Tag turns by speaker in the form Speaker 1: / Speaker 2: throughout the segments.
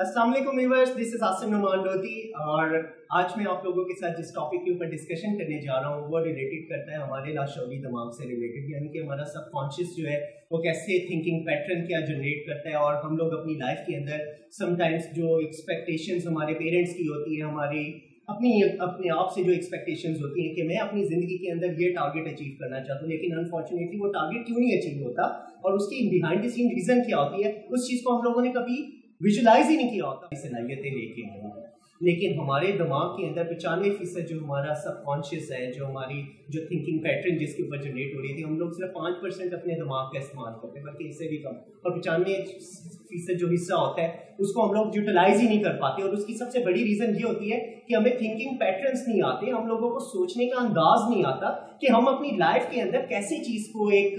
Speaker 1: अस्सलाम वालेकुम viewers, this is Asim Numan Lodhi और आज मैं आप लोगों के साथ जिस टॉपिक के ऊपर डिस्कशन करने जा रहा हूँ वो रिलेटेड करता है हमारे लाशौरी दिमाग से रिलेटेड, यानी कि हमारा सबकॉन्शियस जो है वो कैसे थिंकिंग पैटर्न क्या जनरेट करता है और हम लोग अपनी लाइफ के अंदर समटाइम्स जो एक्सपेक्टेशंस हमारे पेरेंट्स की होती है, हमारी अपने आप से जो एक्सपेक्टेशंस होती हैं कि मैं अपनी ज़िंदगी के अंदर ये टारगेट अचीव करना चाहता हूँ, लेकिन अनफॉर्चुनेटली वो टारगेट क्यों नहीं अचीव होता और उसकी बिहाइंड द सीन रीज़न क्या होती है, उस चीज़ को हम लोगों ने कभी विजुलाइज ही नहीं किया होता। सलाहियतें लेके आए हैं, लेकिन हमारे दिमाग के अंदर 95% जो हमारा सबकॉन्शियस है, जो हमारी जो थिंकिंग पैटर्न जिसके ऊपर जनरेट हो रही थी, हम लोग सिर्फ 5% अपने दिमाग का इस्तेमाल करते हैं, बल्कि इससे भी कम। और 95% जो हिस्सा होता है उसको हम लोग यूटिलाइज ही नहीं कर पाते। और उसकी सबसे बड़ी रीजन ये होती है कि हमें थिंकिंग पैटर्न्स नहीं आते, हम लोगों को सोचने का अंदाज नहीं आता कि हम अपनी लाइफ के अंदर कैसे चीज को एक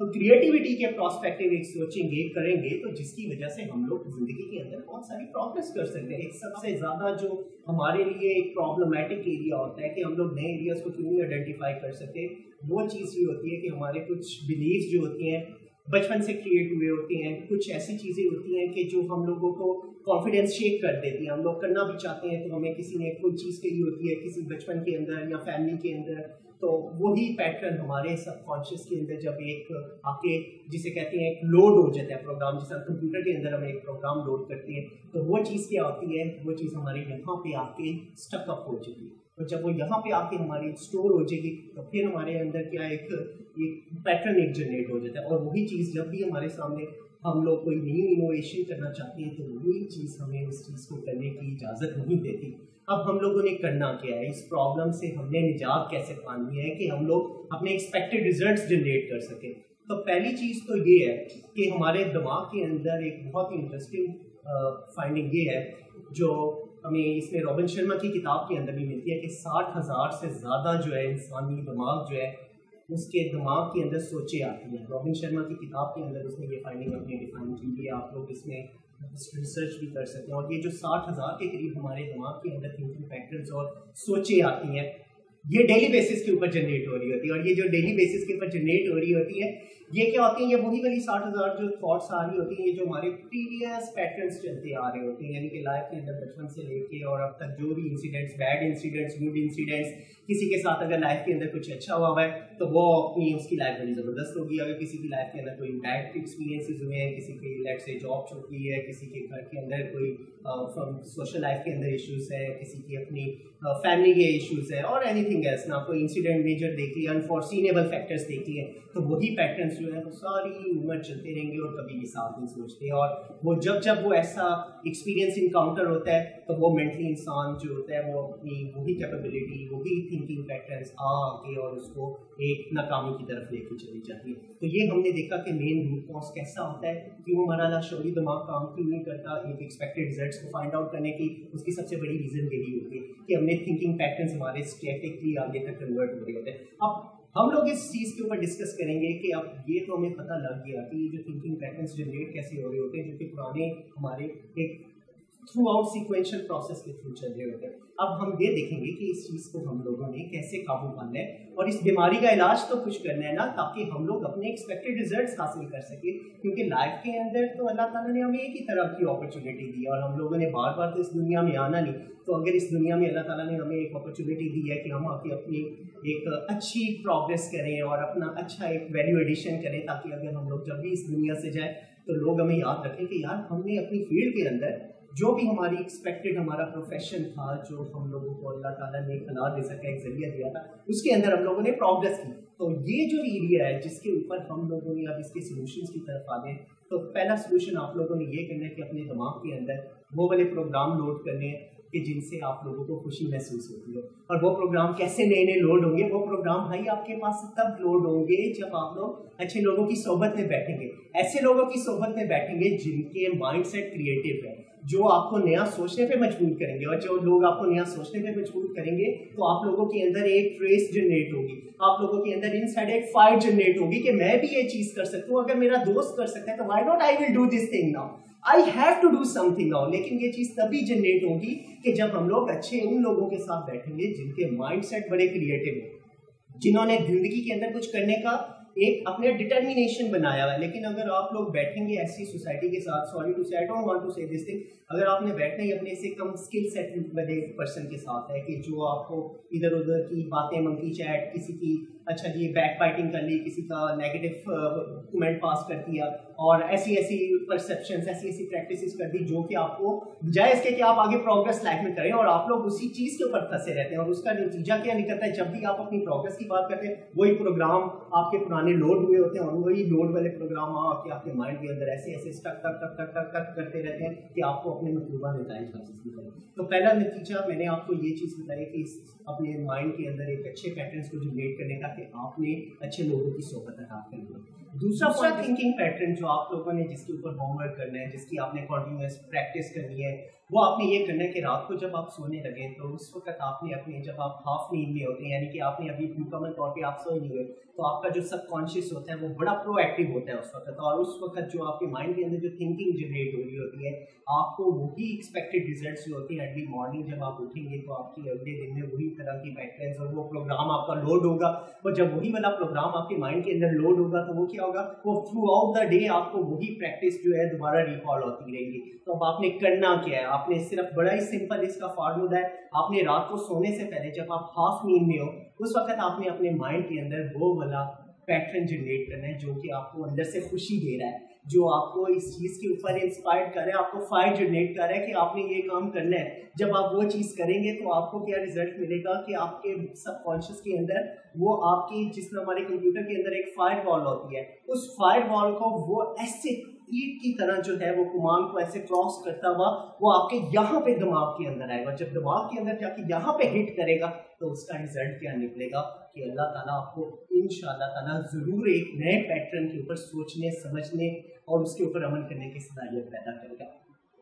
Speaker 1: क्रिएटिविटी के प्रोस्पेक्टिव एक सोचेंगे करेंगे, तो जिसकी वजह से हम लोग जिंदगी के अंदर बहुत सारी प्रोग्रेस कर सकते हैं। एक सबसे ज्यादा जो हमारे लिए एक प्रॉब्लमेटिक एरिया होता है कि हम लोग नए एरियाज को क्यों नहीं आइडेंटिफाई कर सकते, वो चीज़ ये होती है कि हमारे कुछ बिलीव्स जो होती हैं बचपन से क्रिएट हुए होते हैं, कुछ ऐसी चीज़ें होती हैं कि जो हम लोगों को कॉन्फिडेंस शेक कर देती हैं। हम लोग करना भी चाहते हैं तो हमें किसी ने कोई चीज़ कही होती है किसी बचपन के अंदर या फैमिली के अंदर, तो वही पैटर्न हमारे सबकॉन्शियस के अंदर जब एक आके जिसे कहते हैं एक लोड हो जाता है प्रोग्राम, जैसे कंप्यूटर के अंदर हम एक प्रोग्राम लोड करते हैं, तो वो चीज़ क्या होती है, वो चीज़ हमारे यहाँ पे आके स्टकअप हो जाती है। तो जब वो यहाँ पे आके हमारी स्टोर हो जाएगी तो फिर हमारे अंदर क्या एक पैटर्न एक जनरेट हो जाता है। और वही चीज़ जब भी हमारे सामने हम लोग कोई न्यू इनोवेशन करना चाहते हैं तो वही चीज़ हमें उस चीज़ को करने की इजाज़त नहीं देती। अब हम लोगों ने करना क्या है, इस प्रॉब्लम से हमने निजात कैसे पानी है कि हम लोग अपने एक्सपेक्टेड रिजल्ट्स जनरेट कर सकें। तो पहली चीज़ तो ये है कि हमारे दिमाग के अंदर एक बहुत ही इंटरेस्टिंग फाइंडिंग ये है जो हमें इसमें रॉबिन शर्मा की किताब के अंदर भी मिलती है कि 60,000 से ज़्यादा जो है इंसानी दिमाग जो है उसके दिमाग के अंदर सोचे आती हैं। रॉबिन शर्मा की किताब के अंदर उसने ये फाइंडिंग अपनी डिफाइन की है, आप लोग इसमें रिसर्च भी कर सकते हैं। और ये जो 60,000 के करीब हमारे दिमाग के अंदर थिंकिंग पैटर्न्स और सोचे आती हैं, ये डेली बेसिस के ऊपर जनरेट हो रही होती है। और ये जो डेली बेसिस के ऊपर जनरेट हो रही होती है ये क्या होती है, ये वही वाली 60,000 जो थॉट्स आ रही होती हैं, ये जो हमारे प्रीवियस पैटर्न्स चलते आ रहे होते हैं, यानी कि लाइफ के अंदर बचपन से लेके और अब तक जो भी incidents, bad incidents, good incidents, किसी के साथ अगर लाइफ के अंदर कुछ अच्छा हुआ है तो वो अपनी उसकी लाइफ बड़ी ज़बरदस्त होगी। अगर किसी की लाइफ के अंदर कोई बैड एक्सपीरियंसेस हुए हैं, किसी की लेट से जॉब छूट गई है, किसी के घर के अंदर कोई सोशल लाइफ के अंदर इश्यूज़ है, किसी की अपनी फैमिली के इश्यूज़ है और एनीथिंग एल्स ना, कोई इंसिडेंट मेजर देख लिया, अनफॉर्सीनेबल फैक्टर्स देख लिए, तो वही पैटर्न्स जो है वो सारी उम्र चलते रहेंगे और कभी भी साथ नहीं सोचते। और वो जब वो ऐसा एक्सपीरियंस इनकाउंटर होता है तो वो मेंटली इंसान जो होता है वो अपनी वही कैपेबिलिटी, वही थिंकिंग पैटर्न्स आके और उसको एक नाकामी की तरफ लेके चली जाती है। तो ये हमने देखा कि मेन रूट कॉज कैसा होता है, क्यों हमारा लाशौरी दिमाग काम क्यों नहीं करता एक एक्सपेक्टेड रिजल्ट्स को फाइंड आउट करने की। उसकी सबसे बड़ी रीज़न यही होती है कि हमने थिंकिंग पैटर्न्स हमारे स्टैटिकली आगे तक कन्वर्ट हो रहे होते हैं। अब हम लोग इस चीज़ के ऊपर डिस्कस करेंगे कि अब ये तो हमें पता लग गया कि ये जो थिंकिंग पैटर्न्स जनरेट कैसे हो रहे होते हैं, जो कि पुराने हमारे एक थ्रू आउट सीक्वेंशियल प्रोसेस के थ्रू चल रहे होते हैं। अब हम ये देखेंगे कि इस चीज़ को हम लोगों ने कैसे काबू पाना है और इस बीमारी का इलाज तो कुछ करना है ना, ताकि हम लोग अपने एक्सपेक्टेड रिजल्ट्स हासिल कर सके। क्योंकि लाइफ के अंदर तो अल्लाह ताला ने हमें एक ही तरह की अपॉर्चुनिटी दी और हम लोगों ने बार बार तो इस दुनिया में आना नहीं। तो अगर इस दुनिया में अल्लाह ताला ने हमें एक अपॉर्चुनिटी दी है कि हम आके अपनी एक अच्छी प्रोग्रेस करें और अपना अच्छा एक वैल्यू एडिशन करें, ताकि अगर हम लोग जब भी इस दुनिया से जाए तो लोग हमें याद रखें कि यार हमने अपनी फील्ड के अंदर जो भी हमारी एक्सपेक्टेड हमारा प्रोफेशन था, जो हम लोगों को अल्लाह ताला ने एक अनार रिज़्क़ का एक जरिया दिया था, उसके अंदर हम लोगों ने प्रोग्रेस की। तो ये जो एरिया है जिसके ऊपर हम लोगों ने अब इसके सॉल्यूशंस की तरफ आ गए, तो पहला सॉल्यूशन आप लोगों ने ये करना है कि अपने दिमाग के अंदर वो वाले प्रोग्राम लोड करने हैं कि जिनसे आप लोगों को खुशी महसूस होती है। और वो प्रोग्राम कैसे नए नए लोड होंगे, वो प्रोग्राम भाई आपके पास तब लोड होंगे जब आप लोग अच्छे लोगों की सोहबत में बैठेंगे, ऐसे लोगों की सोहबत में बैठेंगे जिनके माइंड सेट क्रिएटिव है, जो आपको नया सोचने पे मजबूर करेंगे। और जो लोग आपको नया सोचने पे मजबूर करेंगे तो आप लोगों के अंदर एक ट्रेस जनरेट होगी, आप लोगों के अंदर इनसाइड एक फाइट जनरेट होगी कि मैं भी ये चीज कर सकता हूँ, अगर मेरा दोस्त कर सकता है तो why not I will do this thing now, I have to do something now. लेकिन ये चीज तभी जनरेट होगी कि जब हम लोग अच्छे उन लोगों के साथ बैठेंगे जिनके माइंड सेट बड़े क्रिएटिव हैं, जिन्होंने जिंदगी के अंदर कुछ करने का एक अपने डिटर्मिनेशन बनाया हुआ है। लेकिन अगर आप लोग बैठेंगे ऐसी सोसाइटी के साथ, सॉरी टू से, आई डोंट वांट टू से दिस थिंग, अगर आपने बैठना ही अपने से कम स्किल सेट वाले पर्सन के साथ है कि जो आपको इधर उधर की बातें, मंकी चैट, किसी की अच्छा जी बैक बाइटिंग कर ली, किसी का नेगेटिव कमेंट पास कर दिया और ऐसी ऐसी परसेप्शंस, ऐसी ऐसी प्रैक्टिसेस कर दी जो कि आपको बजाय इसके कि आप आगे प्रोग्रेस लाइफ में करें, और आप लोग उसी चीज़ के ऊपर फंसे रहते हैं। और उसका नतीजा क्या निकलता है, जब भी आप अपनी प्रोग्रेस की बात करते हैं वही प्रोग्राम आपके पुराने लोड हुए होते हैं, और वही लोड वाले प्रोग्राम आके आपके माइंड के अंदर ऐसे ऐसे स्टक टक टक टक टक टक करते रहते हैं कि आपको अपने मतलूबा नतीजे हासिल नहीं करें। तो पहला नतीजा मैंने आपको ये चीज़ बताई कि अपने माइंड के अंदर एक अच्छे पैटर्न्स को जनरेट करने का, कि आपने अच्छे लोगों की सोबत अदाप्ट करनी है। दूसरा थिंकिंग पैटर्न जो आप लोगों ने जिसके ऊपर होमवर्क करना है, जिसकी आपने कॉन्टिन्यूस प्रैक्टिस करनी है, वो आपने ये करना है कि रात को जब आप सोने लगे तो उस वक्त आपने अपने, जब आप हाफ नींद में होते हैं, यानी कि आपने अभी मुकम्मल तौर पे आप सोए नहीं हुए, तो आपका जो सबकॉन्शियस होता है वो बड़ा प्रोएक्टिव होता है उस वक्त, और उस वक्त जो आपके माइंड के अंदर जो थिंकिंग जनरेट हो रही होती है, आपको वही एक्सपेक्टेड रिजल्ट्स जो होती हैं अर्ली मॉर्निंग जब आप उठेंगे तो आपकी अगले दिन में वही तरह की पैटर्न्स और वो प्रोग्राम आपका लोड होगा। और जब वही वाला प्रोग्राम आपके माइंड के अंदर लोड होगा तो वो क्या होगा, वो थ्रू आउट द डे आपको वही प्रैक्टिस जो है दोबारा रिकॉल होती रहेगी। तो अब आपने करना क्या है, आपने सिर्फ बड़ा ही सिंपल इसका फार्मूला है, आपने रात को सोने से पहले जब आप हाफ नींद में हो उस वक्त आपने अपने माइंड के अंदर वो वाला पैटर्न जनरेट करना है जो कि आपको अंदर से खुशी दे रहा है, जो आपको इस चीज़ के ऊपर इंस्पायर्ड कर रहा है, आपको फायर जनरेट कर रहा है कि आपने ये काम करना है। जब आप वो चीज़ करेंगे तो आपको क्या रिजल्ट मिलेगा कि आपके सबकॉन्शियस के अंदर वो आपकी, जिस तरह हमारे कंप्यूटर के अंदर एक फायर वॉल होती है, उस फायर वॉल को वो ऐसे ईट की तरह जो है वो कमांड को ऐसे क्रॉस करता हुआ वो आपके यहाँ पे दिमाग के अंदर आएगा। जब दिमाग के अंदर जाके यहाँ पे हिट करेगा तो उसका रिजल्ट क्या निकलेगा कि अल्लाह ताला आपको इंशाअल्लाह ताला ज़रूर एक नए पैटर्न के ऊपर सोचने, समझने और उसके ऊपर अमल करने की सलाहियत पैदा करेगा।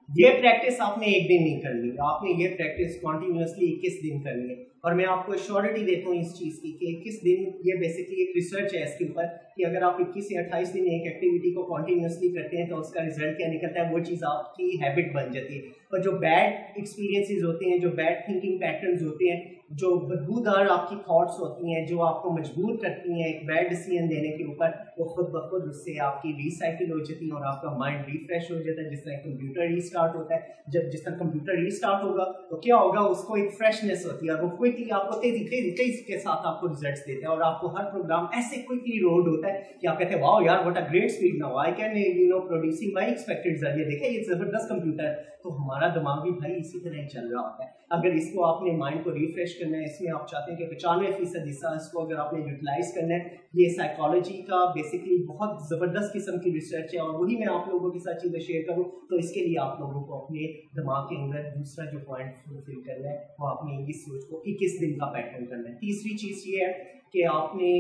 Speaker 1: ये प्रैक्टिस आपने एक दिन नहीं करनी, आपने ये प्रैक्टिस कॉन्टिन्यूसली 21 दिन करनी है। और मैं आपको श्योरिटी देता हूँ इस चीज़ की कि 21 दिन, ये बेसिकली एक रिसर्च है इसके ऊपर कि अगर आप 21 या 28 दिन एक एक्टिविटी को कॉन्टिन्यूसली करते हैं तो उसका रिजल्ट क्या निकलता है, वो चीज़ आपकी हैबिट बन जाती है। और जो बैड एक्सपीरियंसेस होते हैं, जो बैड थिंकिंग पैटर्न्स होते हैं, जो बदबूदार आपकी थॉट्स होती हैं, जो आपको मजबूर करती हैं एक बैड डिसीजन देने के ऊपर, वो खुद ब खुद उससे आपकी रिसाइकिल हो जाती है और आपका माइंड रिफ्रेश हो जाता है। जिस तरह कंप्यूटर रीस्टार्ट होता है, जब जिस तरह कंप्यूटर रीस्टार्ट होगा तो क्या होगा, उसको एक फ्रेशनेस होती है, वो क्विकली आपको तेजी के साथ आपको रिजल्ट्स देता है और आपको हर प्रोग्राम ऐसे क्विकली लोड होता है कि आप कहते हैं वाओ यार what a great speed now I can producing my expected result. ये देखिए ये जबरदस्त कंप्यूटर है। तो हमारा दिमाग भी भाई इसी तरह ही चल रहा होता है। अगर इसको आपने माइंड को रिफ्रेश करना है, इसमें आप चाहते हैं कि 95% हिस्सा इसको अगर आपने यूटिलाइज करना है, ये साइकोलॉजी का बेसिकली बहुत ज़बरदस्त किस्म की रिसर्च है और वही मैं आप लोगों के साथ चीज़ें शेयर करूँ। तो इसके लिए आप लोगों को अपने दिमाग के अंदर दूसरा जो पॉइंट फुलफिल करना है वो आपने इस सोच को 21 दिन का पैटर्न करना है। तीसरी चीज़ ये है कि आपने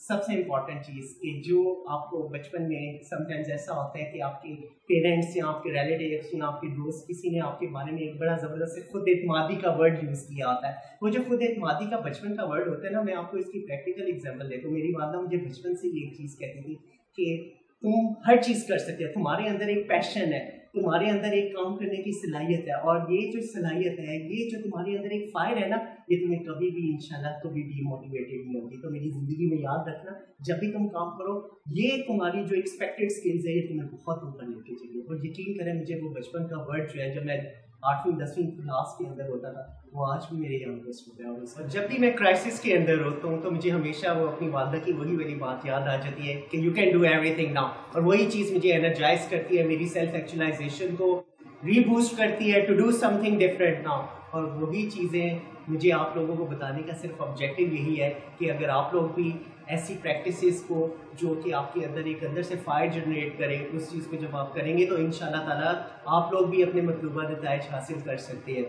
Speaker 1: सबसे इम्पॉर्टेंट चीज़ कि जो आपको बचपन में समटाइम्स ऐसा होता है कि आपके पेरेंट्स या आपके रिलेटिव्स या आपके दोस्त किसी ने आपके बारे में एक बड़ा ज़बरदस्त खुद एतमादी का वर्ड यूज़ किया होता है। वो जो खुद एतमादी का बचपन का वर्ड होता है ना, मैं आपको इसकी प्रैक्टिकल एग्जांपल देता हूँ। मेरी वालदा मुझे बचपन से ये एक चीज़ कहती थी कि तुम हर चीज़ कर सकते हो, तुम्हारे अंदर एक पैशन है, तुम्हारे अंदर एक काम करने की सलाहियत है, और ये जो सलाहियत है, ये जो तुम्हारे अंदर एक फायर है ना, ये तुम्हें कभी भी इंशाल्लाह कभी डीमोटिवेटेड नहीं होगी। तो मेरी ज़िंदगी में याद रखना, जब भी तुम काम करो, ये तुम्हारी जो एक्सपेक्टेड स्किल्स है ये तुम्हें बहुत ऊपर लेके चाहिए। और यकीन करें मुझे वो बचपन का वर्ड जो है, जब मैं 8वीं 10वीं क्लास के अंदर होता था, वो आज भी मेरे यहाँ पे हो गया। और जब भी मैं क्राइसिस के अंदर होता हूँ तो मुझे हमेशा वो अपनी वालदा की वही वाली बात याद आ जाती है कि you can do everything now. और वही चीज़ मुझे एनर्जाइज करती है, मेरी सेल्फ एक्चुअलाइजेशन को रीबूस्ट करती है to do something different now. और वही चीज़ें मुझे आप लोगों को बताने का सिर्फ ऑब्जेक्टिव यही है कि अगर आप लोग भी ऐसी प्रैक्टिसेस को जो कि आपके अंदर एक अंदर से फायर जनरेट करे, उस चीज़ को जब आप करेंगे तो इंशाल्लाह ताला आप लोग भी अपने मतलूबा नताइज हासिल कर सकते हैं।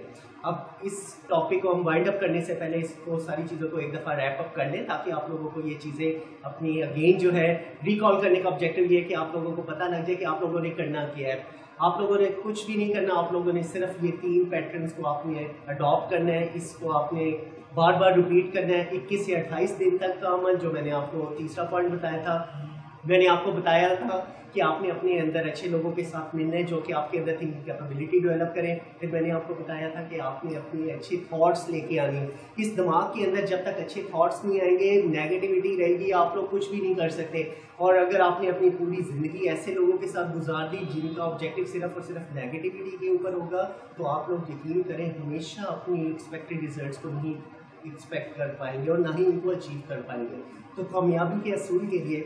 Speaker 1: अब इस टॉपिक को हम वाइंड अप करने से पहले इसको सारी चीज़ों को एक दफ़ा रैप अप कर लें, ताकि आप लोगों को ये चीज़ें अपनी अगेन जो है रिकॉल करने का ऑब्जेक्टिव ये है कि आप लोगों को पता लग जाए कि आप लोगों ने करना क्या है। आप लोगों ने कुछ भी नहीं करना, आप लोगों ने सिर्फ ये 3 पैटर्न्स को आपने अडॉप्ट करना है, इसको आपने बार बार रिपीट करना है 21 या 28 दिन तक का अमल, जो मैंने आपको तीसरा पॉइंट बताया था। मैंने आपको बताया था कि आपने अपने अंदर अच्छे लोगों के साथ मिलना है जो कि आपके अंदर थिंकिंग कैपेबिलिटी डेवलप करें। फिर मैंने आपको बताया था कि आपने अपनी अच्छी थॉट्स लेके आनी है। इस दिमाग के अंदर जब तक अच्छे थॉट्स नहीं आएंगे, नेगेटिविटी रहेगी, आप लोग कुछ भी नहीं कर सकते। और अगर आपने अपनी पूरी ज़िंदगी ऐसे लोगों के साथ गुजार दी जिनका ऑब्जेक्टिव सिर्फ और सिर्फ नेगेटिविटी के ऊपर होगा, तो आप लोग यकीन करें हमेशा अपनी एक्सपेक्टेड रिजल्ट्स को नहीं एक्सपेक्ट कर पाएंगे और ना ही उनको अचीव कर पाएंगे। तो कामयाबी के असूल के लिए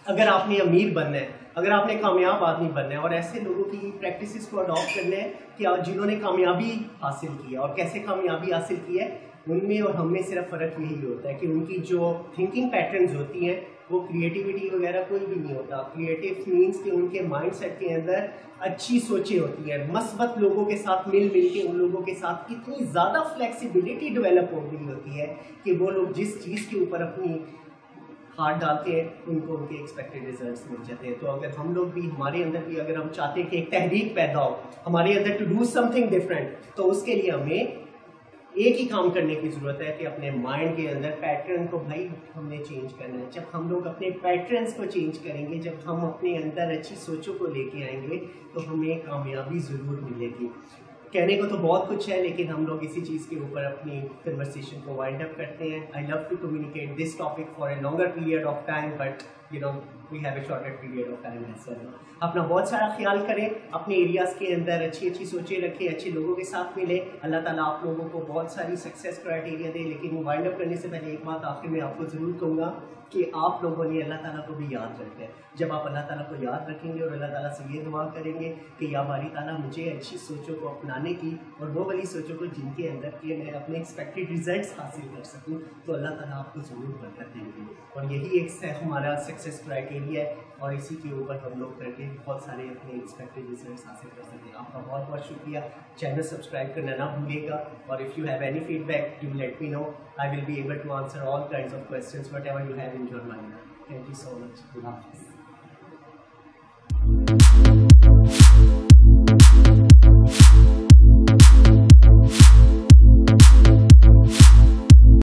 Speaker 1: अगर आपने अमीर बनना है, अगर आपने कामयाब आदमी बनना है और ऐसे लोगों की प्रैक्टिसेस को अडॉप्ट करना है कि जिन्होंने कामयाबी हासिल की है, और कैसे कामयाबी हासिल की है, उनमें और हमें सिर्फ फ़र्क यही होता है कि उनकी जो थिंकिंग पैटर्न्स होती हैं वो क्रिएटिविटी वगैरह कोई भी नहीं होता। क्रिएटिव मीन्स कि उनके माइंडसेट के अंदर अच्छी सोचें होती हैं, मस्बत लोगों के साथ मिल के उन लोगों के साथ इतनी ज़्यादा फ्लेक्सिबिलिटी डेवलप हो गई होती है कि वो लोग जिस चीज़ के ऊपर अपनी हाथ डालते हैं उनको उनके एक्सपेक्टेड रिजल्ट्स मिल जाते हैं। तो अगर हम लोग भी, हमारे अंदर भी अगर हम चाहते हैं कि एक तहरीक पैदा हो हमारे अंदर टू डू समथिंग डिफरेंट, तो उसके लिए हमें एक ही काम करने की ज़रूरत है कि अपने माइंड के अंदर पैटर्न को भाई हमने चेंज करना है। जब हम लोग अपने पैटर्न्स को चेंज करेंगे, जब हम अपने अंदर अच्छी सोचों को लेके आएंगे, तो हमें कामयाबी ज़रूर मिलेगी। कहने को तो बहुत कुछ है, लेकिन हम लोग इसी चीज़ के ऊपर अपनी कन्वर्सेशन को वाइंड अप करते हैं। I love to communicate this topic for a longer period of time, but you know we have a shorter period of time as well. अपना बहुत सारा ख्याल करें, अपने एरियाज़ के अंदर अच्छी अच्छी सोचें रखें, अच्छे लोगों के साथ मिले। अल्लाह ताला आप लोगों को बहुत सारी सक्सेस क्राइटेरिया दे। लेकिन वाइंड अप करने से पहले एक बात आखिर में आपको ज़रूर कहूँगा कि आप लोगों ने अल्लाह ताला को भी याद रखना है। जब आप अल्लाह ताला को याद रखेंगे और अल्लाह ताला से ये दुआ करेंगे कि या बारी ताला मुझे अच्छी सोचों को अपनाने की और वो वाली सोचों को जिनके अंदर कि मैं अपने एक्सपेक्टेड रिजल्ट्स हासिल कर सकूं, तो अल्लाह ताला आपको ज़रूर बरकत देंगे। और यही एक हमारा सक्सेस क्राइटेरिया है, और इसी के ऊपर हम लोग करके बहुत सारे अपने एक्सपेक्टेड रिजल्ट्स हासिल कर सकते हैं। आपका बहुत बहुत शुक्रिया। चैनल सब्सक्राइब करना ना भूलिएगा, और if you have any feedback you let me know. I will be able to answer all kinds of questions whatever you have in your mind. Thank you so much. Allah Hafiz.